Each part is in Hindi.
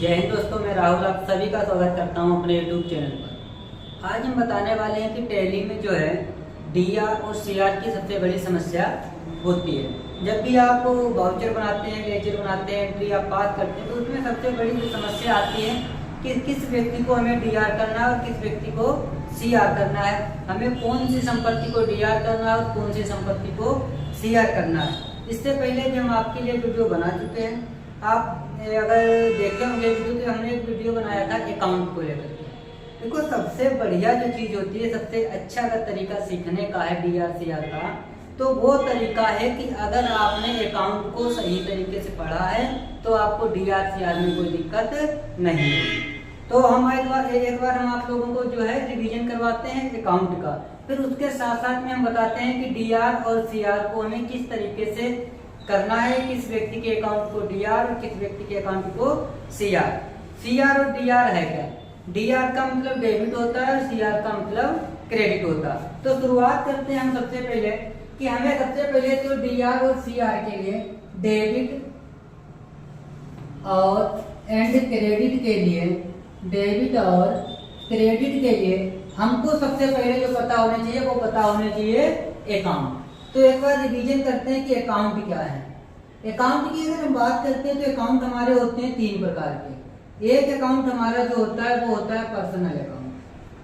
जय हिंद दोस्तों, मैं राहुल आप सभी का स्वागत करता हूं अपने YouTube चैनल पर। आज हम बताने वाले हैं कि टैली में जो है डीआर और सीआर की सबसे बड़ी समस्या होती है। जब भी आप वाउचर बनाते हैं, लेजर बनाते हैं, एंट्री आप पास करते हैं तो उसमें सबसे बड़ी जो समस्या आती है कि किस व्यक्ति को हमें डीआर करना है और किस व्यक्ति को सीआर करना है, हमें कौन सी संपत्ति को डीआर करना है और कौन सी संपत्ति को सीआर करना है। इससे पहले भी हम आपके लिए वीडियो बना चुके हैं। आप अगर देखे होंगे वीडियो तो हमने एक वीडियो बनाया था अकाउंट को लेकर के। देखो, सबसे बढ़िया जो चीज़ होती है, सबसे अच्छा अगर तरीका सीखने का है डीआर सीआर का, तो वो तरीका है कि अगर आपने अकाउंट को सही तरीके से पढ़ा है तो आपको डीआर सीआर में कोई दिक्कत नहीं है। तो हम एक बार हम आप लोगों को जो है रिवीजन करवाते हैं अकाउंट का, फिर उसके साथ साथ में हम बताते हैं कि डीआर और सीआर को हमें किस तरीके से करना है, किस व्यक्ति के अकाउंट को डीआर और किस व्यक्ति के अकाउंट को सीआर। सीआर और डीआर है क्या? डीआर का मतलब डेबिट होता है और सीआर का मतलब क्रेडिट होता है। तो शुरुआत करते हैं हम सबसे पहले कि हमें सबसे पहले तो डीआर और सीआर के लिए डेबिट और क्रेडिट के लिए, डेबिट और क्रेडिट के लिए हमको सबसे पहले जो पता होना चाहिए वो पता होना चाहिए अकाउंट। तो एक बार रिवीजन करते हैं कि अकाउंट क्या है। अकाउंट की अगर हम बात करते हैं तो अकाउंट हमारे होते हैं तीन प्रकार के। एक अकाउंट हमारा जो होता है वो होता है पर्सनल अकाउंट।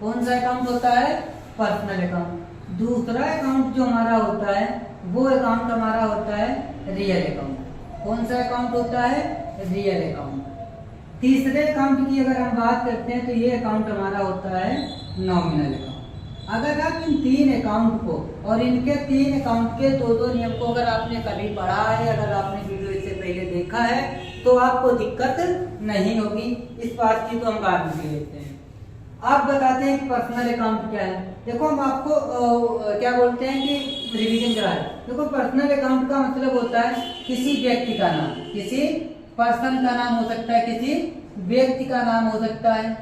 कौन सा अकाउंट होता है? Personal account. दूसरा अकाउंट जो हमारा होता है वो अकाउंट हमारा होता है रियल अकाउंट। कौन सा अकाउंट होता है? Real account. तीसरे अकाउंट की अगर हम बात करते हैं तो ये अकाउंट हमारा होता है नॉमिनल अकाउंट। अगर आप इन तीन अकाउंट को और इनके तीन अकाउंट के दो नियम को अगर आपने कभी पढ़ा है, अगर आपने वीडियो इससे पहले देखा है तो आपको दिक्कत नहीं होगी। इस बात की तो हम बात नहीं लेते हैं। आप बताते हैं कि पर्सनल अकाउंट क्या है। देखो, हम आपको क्या बोलते हैं कि रिवीजन कराएं। देखो, पर्सनल अकाउंट का मतलब होता है किसी व्यक्ति का नाम, किसी पर्सन का नाम हो सकता है, किसी व्यक्ति का नाम हो सकता है,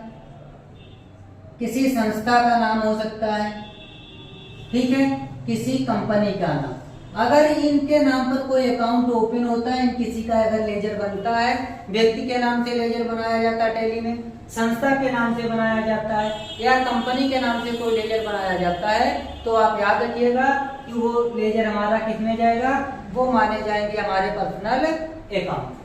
किसी संस्था का नाम हो सकता है, ठीक है, किसी कंपनी का नाम। अगर इनके नाम पर कोई अकाउंट ओपन होता है, किसी का अगर लेजर बनता है, व्यक्ति के नाम से लेजर बनाया जाता है टैली में, संस्था के नाम से बनाया जाता है या कंपनी के नाम से कोई लेजर बनाया जाता है, तो आप याद रखिएगा कि वो लेजर हमारा किस में जाएगा? वो माने जाएंगे हमारे पर्सनल अकाउंट।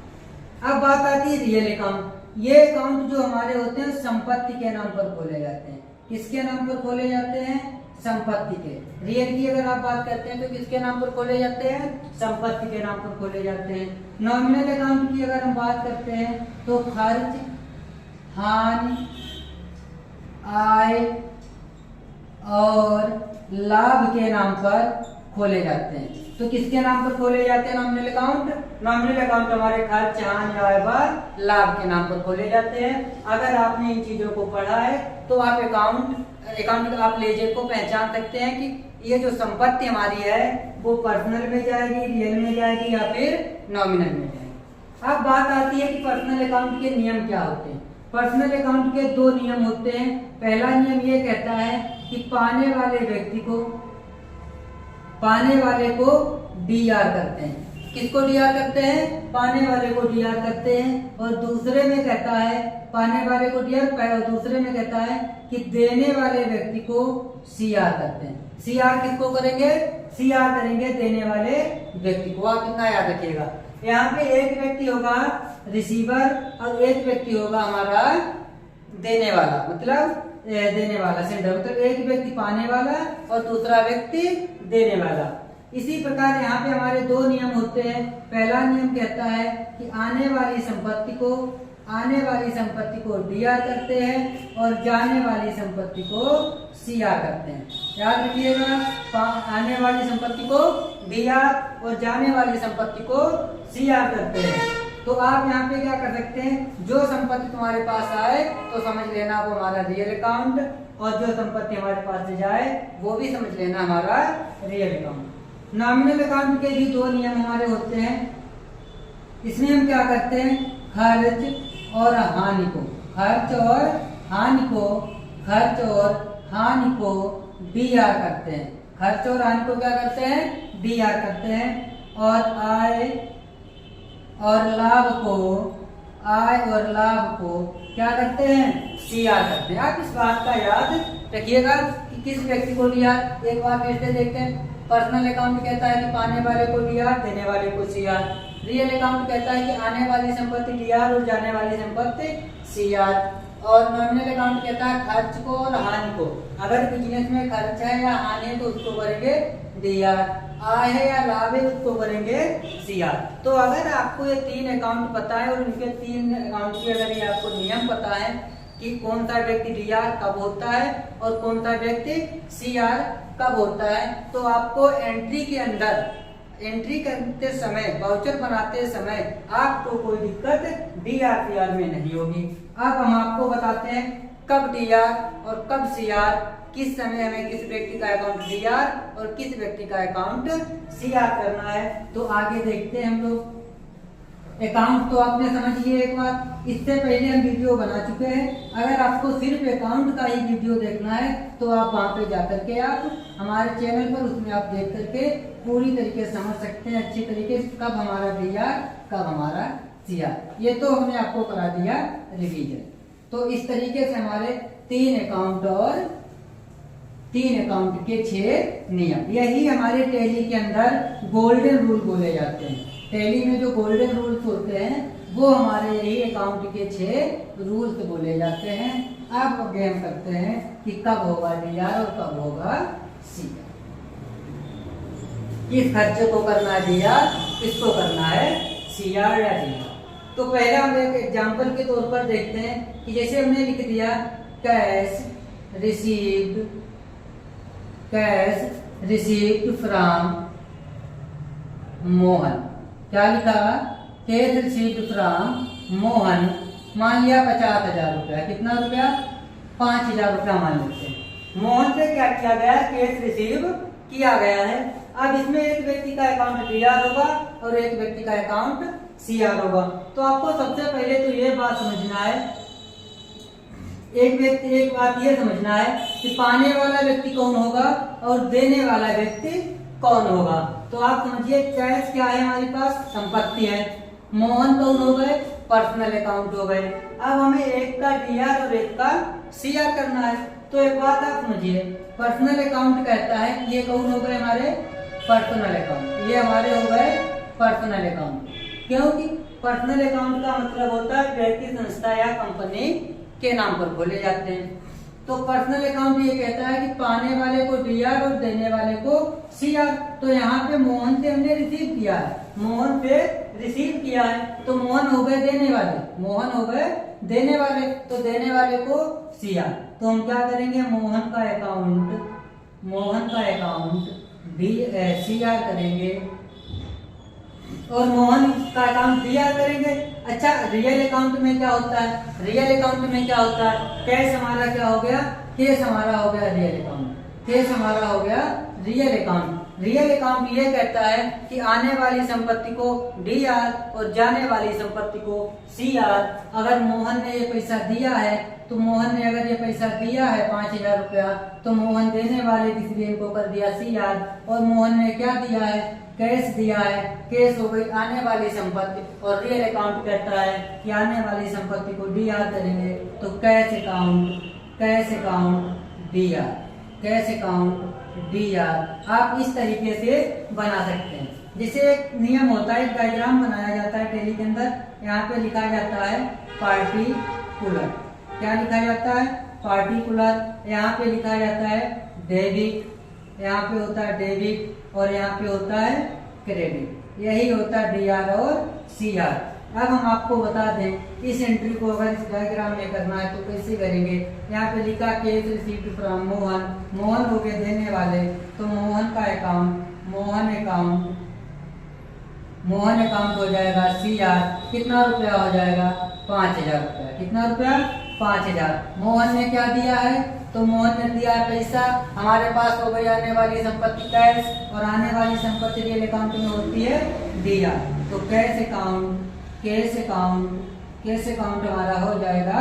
अब बात आती है रियल अकाउंट। ये अकाउंट जो हमारे होते हैं संपत्ति के नाम पर खोले जाते हैं। किसके नाम पर खोले जाते हैं? संपत्ति के। रियल की अगर आप बात करते हैं तो किसके नाम पर खोले जाते हैं? संपत्ति के नाम पर खोले जाते हैं। नॉमिनल अकाउंट की अगर हम बात करते हैं तो खर्च, हानि, आय और लाभ के नाम पर खोले जाते हैं। तो किसके नाम पर खोले जाते हैं नॉमिनल अकाउंट? नॉमिनल अकाउंट हमारे खर्च, हानि, आय व लाभ के नाम पर खोले जाते हैं। अगर आपने इन चीजों को पढ़ा है तो आप अकाउंट आप लेजर को पहचान सकते हैं कि ये जो संपत्ति हमारी है वो पर्सनल में जाएगी, रियल में जाएगी या फिर नॉमिनल में जाएगी। अब बात आती है कि पर्सनल अकाउंट के नियम क्या होते हैं। पर्सनल अकाउंट के दो नियम होते हैं। पहला नियम ये कहता है कि पाने वाले को डीआर करते हैं। किसको डीआर करते हैं? पाने वाले को डीआर करते हैं। और दूसरे में कहता है पाने वाले को डीआर, और दूसरे में कहता है कि देने वाले व्यक्ति को सीआर करते हैं। सीआर किसको करेंगे? सीआर करेंगे देने वाले व्यक्ति को। आप इतना याद रखिएगा। यहाँ पे एक व्यक्ति होगा रिसीवर और एक व्यक्ति होगा हमारा देने वाला, मतलब देने वाला सेंडर। मतलब एक व्यक्ति पाने वाला और दूसरा व्यक्ति देने वाला। इसी प्रकार यहाँ पे हमारे दो नियम होते हैं। पहला नियम कहता है कि आने वाली संपत्ति को डीआर करते हैं और जाने वाली संपत्ति को सीआर करते हैं। याद रखिएगा, आने वाली संपत्ति को डीआर और जाने वाली संपत्ति को सीआर करते हैं। तो आप यहाँ पे क्या कर सकते हैं? जो संपत्ति तुम्हारे पास आए तो समझ लेना वो हमारा रियल अकाउंट, और जो संपत्ति हमारे पास से जाए वो भी समझ लेना हमारा रियल अकाउंट। नॉमिनल अकाउंट के भी दो नियम हमारे होते हैं। इसमें हम क्या करते हैं? खर्च और हानि को डीआर करते हैं। खर्च और हानि को क्या करते हैं? डीआर करते हैं। और आय और लाभ को आय और लाभ को क्या करते हैं, सीआर करते हैं। आप इस बात का याद रखिएगा कि किस व्यक्ति को लिया। एक बार फिर से देखते हैं, पर्सनल अकाउंट कहता है कि पाने वाले को डीआर, देने वाले को सीआर। रियल अकाउंट कहता है कि आने वाली संपत्ति डीआर और जाने वाली संपत्ति सीआर। और नॉमिनल अकाउंट कहता है खर्च को और हानि को। अगर बिजनेस में खर्च है या हानि है तो उसको करेंगे डीआर, आय है या लाभ है उसको करेंगे सीआर। तो अगर आपको ये 3 अकाउंट पता है और इनके 3 अकाउंट के अगर ये आपको नियम पता है कि कौन सा व्यक्ति डीआर कब होता है और कौन सा व्यक्ति सीआर कब होता है, तो आपको एंट्री के अंदर एंट्री करते समय, वाउचर बनाते समय आपको कोई दिक्कत डीआर सीआर में नहीं होगी। अब हम आपको बताते हैं कब डीआर और कब सीआर, किस समय हमें किस व्यक्ति का अकाउंट डीआर और किस व्यक्ति का अकाउंट सीआर करना है। तो आगे देखते हैं हम लोग। अकाउंट तो आपने समझ लिया एक बार, इससे पहले हम वीडियो बना चुके हैं। अगर आपको सिर्फ अकाउंट का ही वीडियो देखना है तो आप वहां पे जाकर के आप हमारे चैनल पर, उसमें आप देख करके पूरी तरीके से समझ सकते हैं अच्छी तरीके से कब हमारा डीआर कब हमारा सीआर। ये तो हमने आपको करा दिया रिवीजन। तो इस तरीके से हमारे 3 अकाउंट और 3 अकाउंट के 6 नियम, यही हमारे टैली के अंदर गोल्डन रूल बोले जाते हैं। टैली में जो गोल्डन रूल्स होते हैं वो हमारे यही अकाउंट के 6 रूल्स बोले जाते हैं। अब गेम करते हैं कि कब होगा डीआर और कब होगा सीआर। किस खर्चे को करना है डीआर, किसको करना है सीआर या डीआर। तो पहले हम एक एग्जांपल के तौर पर देखते हैं कि जैसे हमने लिख दिया कैश रिसीव्ड फ्रॉम मोहन। क्या लिखा, कैश रिसीव्ड फ्रॉम मोहन। मान लिया 50,000 रुपया, कितना रुपया, 5,000 रुपया मान लेते हैं। मोहन से क्या किया गया, कैश रिसीव किया गया है। अब इसमें एक व्यक्ति का अकाउंट डीआर होगा और एक व्यक्ति का अकाउंट सीआर होगा। तो आपको सबसे पहले तो ये बात समझना है, एक बात ये समझना है कि पाने वाला व्यक्ति कौन होगा और देने वाला व्यक्ति कौन होगा। तो आप समझिए कैश क्या है, हमारे पास संपत्ति है। मोहन कौन हो गए, पर्सनल अकाउंट हो गए। अब हमें एक का डीआर और एक का सीआर करना है। तो एक बात आप समझिए, पर्सनल अकाउंट कहता है ये कौन हो गए हमारे पर्सनल अकाउंट, ये हमारे हो गए पर्सनल अकाउंट। क्योंकि पर्सनल अकाउंट का मतलब होता है व्यक्ति, संस्था या कंपनी के नाम पर खोले जाते हैं। तो पर्सनल अकाउंट ये कहता है कि पाने वाले को डीआर और देने वाले को सीआर। तो यहाँ पे मोहन से हमने रिसीव किया है, मोहन से रिसीव किया है, तो मोहन हो गए देने वाले, मोहन हो गए देने वाले, तो देने वाले को सीआर। तो हम क्या करेंगे, मोहन का अकाउंट सीआर करेंगे और मोहन का अकाउंट डीआर करेंगे। अच्छा, रियल अकाउंट में क्या होता है, रियल अकाउंट में क्या होता है, कैश हमारा क्या हो गया, केस हमारा हो गया रियल अकाउंट, केस हमारा हो गया रियल अकाउंट। रियल अकाउंट ये कहता है कि आने वाली संपत्ति को डीआर और जाने वाली संपत्ति को सीआर। अगर मोहन ने ये पैसा दिया है तो मोहन ने अगर ये पैसा दिया है 5,000 रुपया, तो मोहन देने वाले किसी दिन को कर दिया सीआर। और मोहन ने क्या दिया है, कैश दिया है, कैश हो गई आने वाली संपत्ति। और रियल अकाउंट कहता है कि आने वाली संपत्ति को डीआर करेंगे, तो cash account DR, cash account DR. आप इस तरीके से बना सकते हैं। जैसे एक नियम होता है, एक डायग्राम बनाया जाता है टैली के अंदर, यहाँ पे लिखा जाता है पार्टिकुलर। क्या लिखा जाता है, पार्टिकुलर। यहाँ पे लिखा जाता है डेबिट, यहाँ पे होता है डेबिट और यहाँ पे होता है क्रेडिट। यही होता है डीआर और सीआर। अब हम आपको बता दें इस एंट्री को अगर इस डायग्राम में करना है तो कैसे करेंगे। यहाँ पे लिखा cash received from Mohan, Mohan हो गए देने वाले, तो मोहन का अकाउंट, मोहन अकाउंट हो जाएगा सीआर। कितना रुपया हो जाएगा, 5,000 रुपया। कितना रुपया, 5,000। मोहन ने क्या दिया है, तो मोहन ने दिया है पैसा। हमारे पास हो गई आने वाली संपत्ति कैश और आने वाली संपत्ति रियल अकाउंट में होती है डीआर। तो कैश अकाउंट हमारा हो जाएगा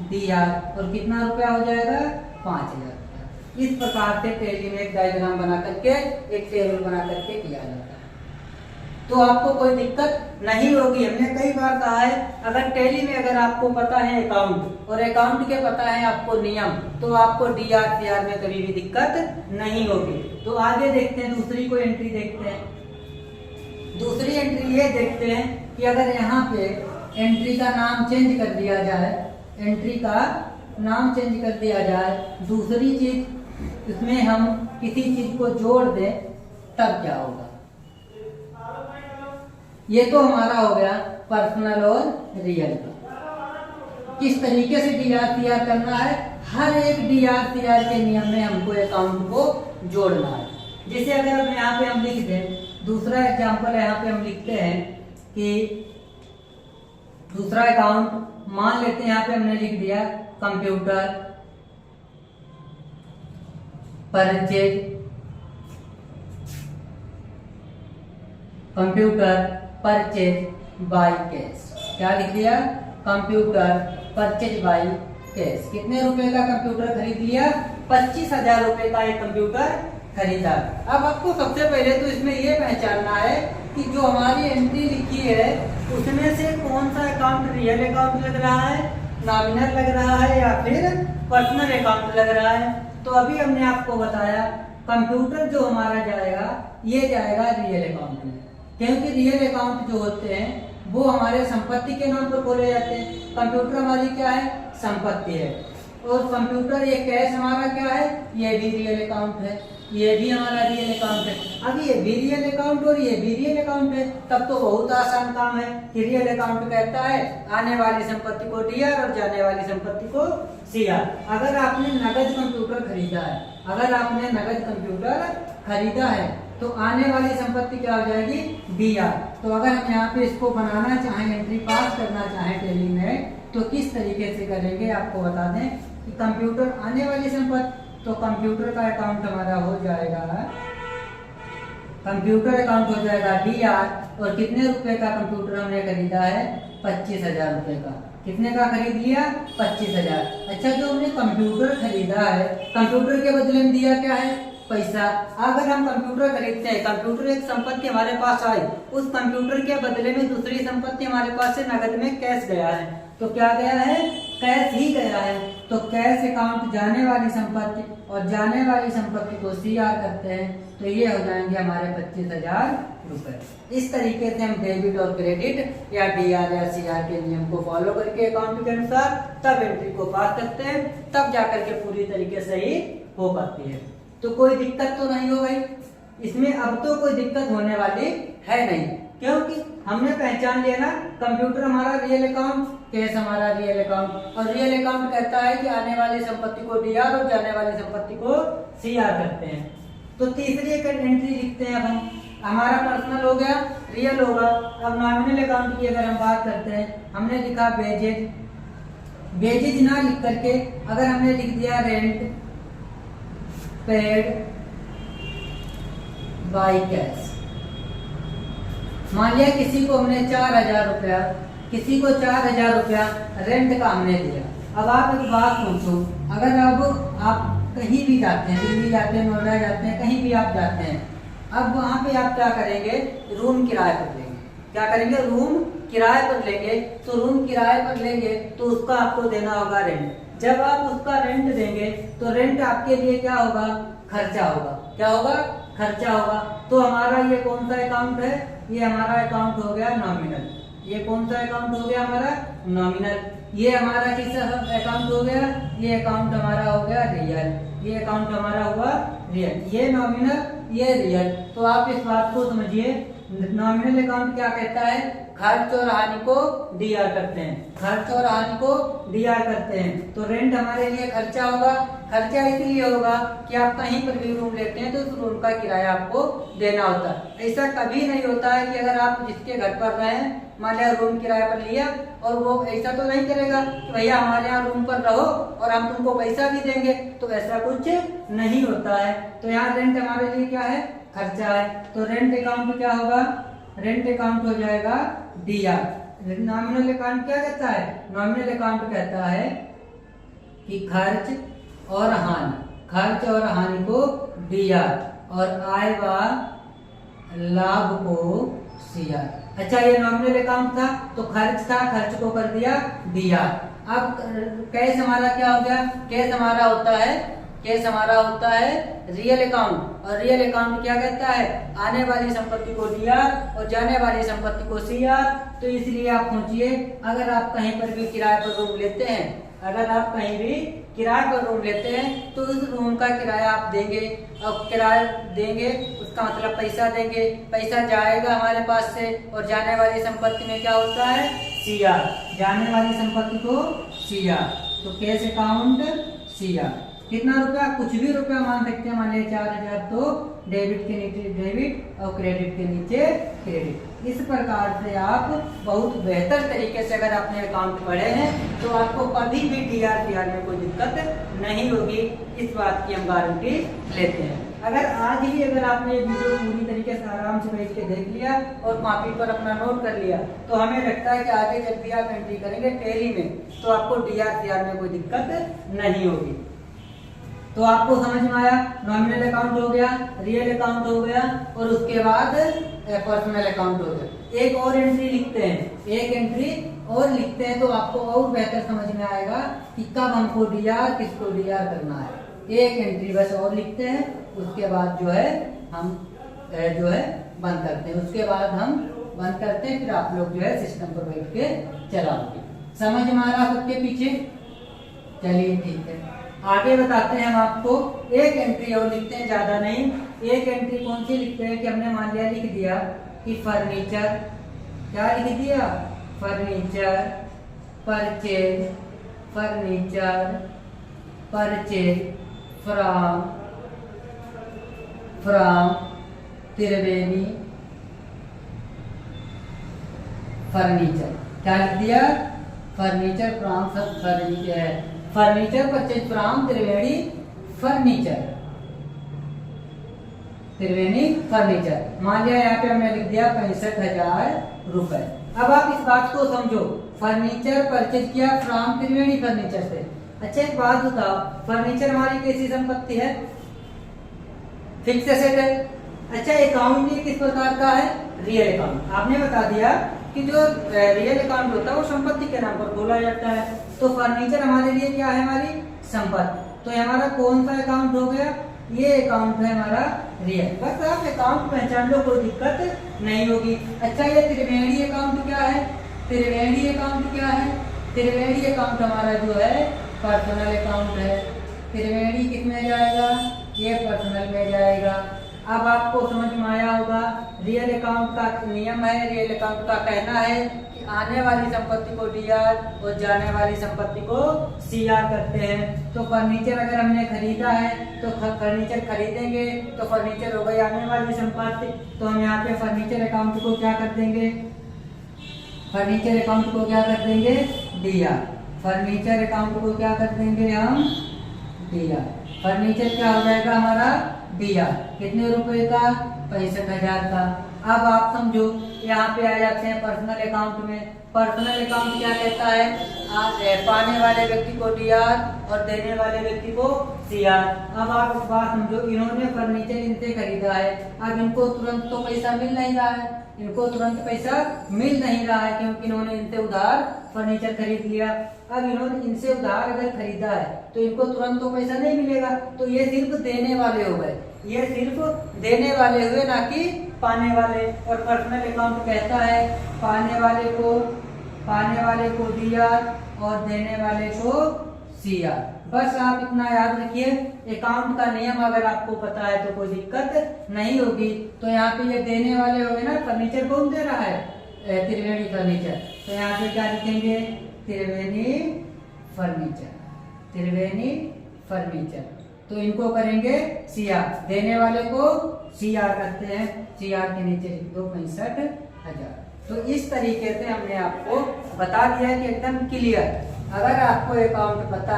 डीआर और कितना रुपया हो जाएगा, 5,000 रुपया। इस प्रकार से टैली में एक डायग्राम बना करके, एक टेबल बना करके किया जाता है। तो आपको कोई दिक्कत नहीं होगी। हमने कई बार कहा है, अगर टैली में अगर आपको पता है अकाउंट और अकाउंट के पता है आपको नियम, तो आपको डीआर सीआर में कभी भी दिक्कत नहीं होगी। तो आगे देखते हैं, दूसरी कोई एंट्री देखते हैं। दूसरी एंट्री ये देखते हैं कि अगर यहाँ पे एंट्री का नाम चेंज कर दिया जाए, एंट्री का नाम चेंज कर दिया जाए, दूसरी चीज इसमें हम किसी चीज को जोड़ दें, तब क्या होगा। ये तो हमारा हो गया पर्सनल और रियल का। किस तरीके से डीआर करना है, हर एक डीआर के नियम में हमको अकाउंट को जोड़ना है। जैसे अगर हम यहाँ पे हम लिख दें, दूसरा एग्जांपल यहाँ पे हम लिखते हैं कि दूसरा अकाउंट मान लेते हैं, यहाँ पे हमने लिख दिया computer purchase, computer purchase by cash. क्या लिख दिया, कंप्यूटर परचेज बाय कैश। कितने रुपए का कंप्यूटर खरीद लिया, 25,000 रुपए का एक कंप्यूटर खरीदा। अब आपको सबसे पहले तो इसमें यह पहचानना है कि जो हमारी एंट्री लिखी है उसमें से कौन सा अकाउंट रियल अकाउंट लग रहा है, नॉमिनल लग रहा है या फिर पर्सनल अकाउंट लग रहा है। तो अभी हमने आपको बताया कंप्यूटर जो हमारा जाएगा, ये जाएगा रियल अकाउंट में, क्योंकि रियल अकाउंट जो होते हैं वो हमारे संपत्ति के नाम पर खोले जाते हैं। कंप्यूटर हमारी क्या है, संपत्ति है। और कंप्यूटर ये कैश हमारा क्या है, ये भी रियल अकाउंट है, ये भी हमारा रियल अकाउंट है। अब ये भी रियल अकाउंट और ये भी रियल अकाउंट है, तब तो बहुत आसान काम है कि रियल अकाउंट कहता है आने वाली संपत्ति को डीआर और जाने वाली संपत्ति को सीआर। अगर आपने नगद कंप्यूटर खरीदा है, अगर आपने नगद कंप्यूटर खरीदा है तो आने वाली संपत्ति क्या हो जाएगी, डीआर। तो अगर हम यहाँ पे इसको बनाना चाहें, एंट्री पास करना चाहें टैली में, तो किस तरीके से करेंगे आपको बता दें कि कंप्यूटर आने वाली संपत्ति, तो कंप्यूटर का अकाउंट हमारा हो जाएगा, कंप्यूटर अकाउंट हो जाएगा डीआर। और कितने रुपए का कंप्यूटर हमने खरीदा है, 25,000 रुपए का। कितने का खरीद लिया, 25,000। अच्छा, जो हमने कंप्यूटर खरीदा है, कंप्यूटर के बदले में दिया क्या है, पैसा। अगर हम कंप्यूटर खरीदते हैं, कंप्यूटर एक संपत्ति हमारे पास आई, उस कंप्यूटर के बदले में दूसरी संपत्ति हमारे पास से नगद में कैश गया है, तो क्या गया है, कैश ही गया है। तो कैश अकाउंट जाने वाली संपत्ति और जाने वाली संपत्ति को सीआर करते हैं, तो ये हो जाएंगे हमारे 25,000 रुपए। इस तरीके से हम डेबिट और क्रेडिट या डीआर या सीआर के नियम को फॉलो करके अकाउंट के अनुसार तब एंट्री को पास करते हैं, तब जाकर के पूरी तरीके से ही हो पाती है। तो कोई दिक्कत तो नहीं हो गई इसमें, अब तो कोई दिक्कत होने वाली है नहीं, क्योंकि हमने पहचान लिया ना, कंप्यूटर हमारा रियल अकाउंट, कैश हमारा रियल अकाउंट। और रियल अकाउंट कहता है कि आने वाली संपत्ति को डीआर और जाने वाली संपत्ति को सीआर करते हैं। तो तीसरी एक एंट्री लिखते हैं अब हम, हमारा पर्सनल हो गया, रियल होगा। अब नॉमिनल अकाउंट की अगर हम बात करते हैं, हमने लिखा वेजेज, वेजेज ना लिख करके अगर हमने लिख दिया रेंट पेड बाय कैश। मान लिया किसी को हमने 4,000 रुपया, किसी को 4,000 रुपया रेंट का हमने दिया। अब आप एक बात सोचो, अगर अब आप कहीं भी जाते हैं, दिल्ली जाते हैं, नोएडा जाते हैं, कहीं भी आप जाते हैं, अब वहां पे आप क्या करेंगे, रूम किराए पर लेंगे। क्या करेंगे, रूम किराए पर लेंगे। तो रूम किराए पर लेंगे तो उसका आपको देना होगा रेंट। जब आप उसका रेंट देंगे तो रेंट आपके लिए क्या होगा, खर्चा होगा। क्या होगा, खर्चा होगा। तो हमारा ये कौन सा अकाउंट है, ये हमारा अकाउंट हो गया नॉमिनल। ये कौन सा अकाउंट हो गया हमारा, नॉमिनल। ये हमारा किस अकाउंट हो गया, ये अकाउंट हमारा हो गया रियल। ये अकाउंट हमारा हुआ रियल, ये नॉमिनल, ये रियल। तो आप इस बात को समझिए, नॉमिनल अकाउंट क्या कहता है, खर्च और हानि को डीआर करते हैं, खर्च और हानि को डीआर करते हैं। तो रेंट हमारे लिए खर्चा होगा। खर्चा इसलिए होगा कि आप कहीं पर भी रूम लेते हैं तो उस रूम का किराया आपको देना होता है। ऐसा कभी नहीं होता है कि अगर आप जिसके घर पर रहें, मान लिया रूम किराए पर लिया, और वो ऐसा तो नहीं करेगा कि भैया हमारे यहाँ रूम पर रहो और हम तुमको पैसा भी देंगे, तो ऐसा कुछ नहीं होता है। तो यहाँ रेंट हमारे लिए क्या है, खर्चा है। तो रेंट अकाउंट क्या होगा, रेंट अकाउंट हो जाएगा डीआर। नॉमिनल अकाउंट क्या कहता है, नॉमिनल अकाउंट कहता है कि खर्च और हानि, खर्च और हानि को डीआर और आय व लाभ को CR। अच्छा ये नॉमिनल अकाउंट था तो खर्च था, खर्च को कर दिया DR। अब कैश हमारा क्या हो गया, केस हमारा होता है रियल अकाउंट, और रियल अकाउंट क्या कहता है, आने वाली संपत्ति को DR और जाने वाली संपत्ति को CR। तो इसलिए आप सोचिए, अगर आप कहीं पर भी किराए पर रूम लेते हैं, तो उस रूम का किराया आप देंगे, अब किराया देंगे उसका मतलब पैसा देंगे, पैसा जाएगा हमारे पास से, और जाने वाली संपत्ति में क्या होता है, CR, जाने वाली संपत्ति को CR। तो कैश अकाउंट CR। कितना रुपया, कुछ भी रुपया मान सकते हैं, मान लिया 4000, तो डेबिट के नीचे डेबिट और क्रेडिट के नीचे क्रेडिट। इस प्रकार से आप बहुत बेहतर तरीके से अगर आपने अकाउंट पढ़े हैं तो आपको कभी भी DR में कोई दिक्कत नहीं होगी, इस बात की हम गारंटी लेते हैं। अगर आज भी अगर आपने ये वीडियो पूरी तरीके से आराम से बैठ के देख लिया और कॉपी पर अपना नोट कर लिया, तो हमें लगता है कि आगे जब भी आप एंट्री करेंगे टैली में तो आपको DR में कोई दिक्कत नहीं होगी। तो आपको समझ में आया, नॉमिनल अकाउंट हो गया, रियल अकाउंट हो गया, और उसके बाद पर्सनल अकाउंट हो गया। एक और एंट्री लिखते हैं तो आपको और बेहतर समझ में आएगा कि कब हमको DR किसको DR करना है। एक एंट्री बस और लिखते हैं, उसके बाद जो है हम बंद करते हैं, फिर आप लोग जो है सिस्टम पर बैठ के चलाओगे। समझ में आ रहा सबके पीछे? चलिए ठीक है, आगे बताते हैं हम आपको। एक एंट्री और लिखते हैं, ज्यादा नहीं। एक एंट्री कौन सी लिखते हैं कि हमने मान लिया लिख दिया कि फर्नीचर, क्या लिख दिया, furniture purchase from Triveni furniture. क्या लिख दिया, furniture purchase from Triveni furniture. मान लिया यहाँ पे हमने लिख दिया 65,000 रुपए। अब आप इस बात को समझो, फर्नीचर परचेज किया फ्रॉम त्रिवेणी फर्नीचर से। अच्छा एक बात बताओ, फर्नीचर हमारी कैसी संपत्ति है, फिक्स एसेट है। अच्छा अकाउंट ये किस प्रकार का है, रियल अकाउंट। आपने बता दिया कि जो रियल अकाउंट होता है वो संपत्ति के नाम पर खोला जाता है, तो फर्नीचर हमारे लिए क्या है, हमारी संपत्ति। तो ये हमारा कौन सा अकाउंट हो गया, ये अकाउंट है हमारा रियल। बस आप अकाउंट पहचान लो, कोई दिक्कत नहीं होगी। अच्छा ये त्रिवेणी अकाउंट क्या है, त्रिवेणी अकाउंट हमारा जो है पर्सनल अकाउंट है। त्रिवेणी किस में जाएगा, ये पर्सनल में जाएगा। अब आपको समझ में आया होगा, रियल अकाउंट का नियम है, रियल अकाउंट का कहना है कि आने वाली संपत्ति को DR और जाने वाली संपत्ति को CR करते हैं। तो फर्नीचर अगर हमने खरीदा है तो फर्नीचर खरीदेंगे तो फर्नीचर हो गई आने वाली संपत्ति, तो हम यहाँ पे फर्नीचर अकाउंट को क्या कर देंगे, DR। फर्नीचर अकाउंट को क्या कर देंगे हम, DR। फर्नीचर क्या हो जाएगा हमारा DR, कितने रुपए का, 65,000 का। अब आप समझो, यहाँ पे आ जाते हैं पर्सनल अकाउंट में। पर्सनल अकाउंट क्या कहता है, पाने वाले व्यक्ति को DR और देने वाले व्यक्ति को CR। अब आप इस बात समझो, इन्होंने फर्नीचर इनसे खरीदा है, अब इनको तुरंत तो पैसा मिल नहीं रहा है, क्योंकि इन्होंने इनसे उधार फर्नीचर खरीद लिया। अब इन्होंने इनसे उधार अगर खरीदा है तो इनको तुरंत तो पैसा नहीं मिलेगा, तो ये सिर्फ देने वाले हो गए, ना कि पाने वाले। और पर्सनल अकाउंट कहता है पाने वाले को DR और देने वाले को CR। बस आप इतना याद रखिए, अकाउंट का नियम अगर आपको पता है तो कोई दिक्कत नहीं होगी। तो यहाँ पे ये देने वाले हो गए ना, फर्नीचर कौन दे रहा है, त्रिवेणी फर्नीचर। तो यहाँ पे क्या लिखेंगे, त्रिवेणी फर्नीचर। तो इनको करेंगे CR, देने वाले को CR करते हैं, CR के नीचे लिख दो 65,000। तो इस तरीके से हमने आपको बता दिया कि एकदम क्लियर। अगर आपको अकाउंट पता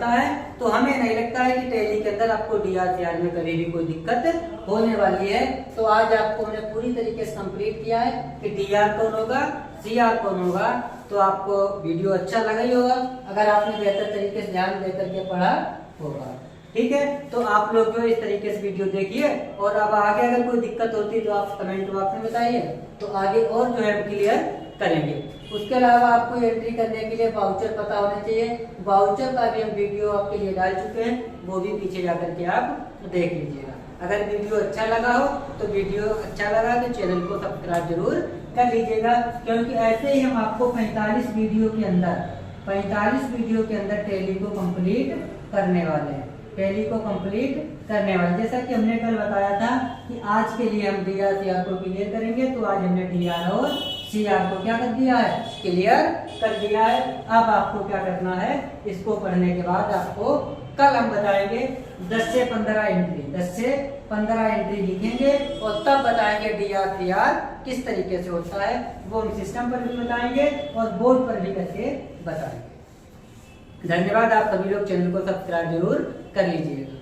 है तो हमें नहीं लगता है कि टैली के अंदर आपको DR में कभी भी कोई दिक्कत होने वाली है। तो आज आपको हमने पूरी तरीके से कंप्लीट किया है कि DR कौन होगा, CR कौन होगा। तो आपको वीडियो अच्छा लगा ही होगा अगर आपने बेहतर तरीके से ध्यान देकर के पढ़ा होगा। ठीक है, तो आप लोग जो इस तरीके से वीडियो देखिए, और अब आगे अगर कोई दिक्कत होती है तो आप कमेंट बॉक्स में बताइए, तो आगे और जो है क्लियर करेंगे। उसके अलावा आपको एंट्री करने के लिए वाउचर पता होना चाहिए। वाउचर का भी हम वीडियो आपके लिए डाल चुके हैं, वो भी पीछे जाकर के आप देख लीजिएगा। अगर वीडियो अच्छा लगा हो तो वीडियो अच्छा लगा तो चैनल को सब्सक्राइब जरूर कर लीजिएगा, क्योंकि ऐसे ही हम आपको 45 वीडियो के अंदर टैली को कंप्लीट करने वाले हैं। टैली को कंप्लीट करने वाले, जैसा कि हमने कल बताया था कि आज के लिए हम DR CR को क्लियर करेंगे, तो आज हमने DR और CR को क्या कर दिया है, क्लियर कर दिया है। अब आपको क्या करना है, इसको पढ़ने के बाद आपको कल हम बताएंगे 10 से 15 एंट्री, 10 से 15 एंट्री लिखेंगे और तब बताएंगे DR CR किस तरीके से होता है, वो हम सिस्टम पर भी बताएंगे और बोर्ड पर भी करके बताएंगे। धन्यवाद। आप सभी लोग चैनल को सब्सक्राइब जरूर कर लीजिएगा।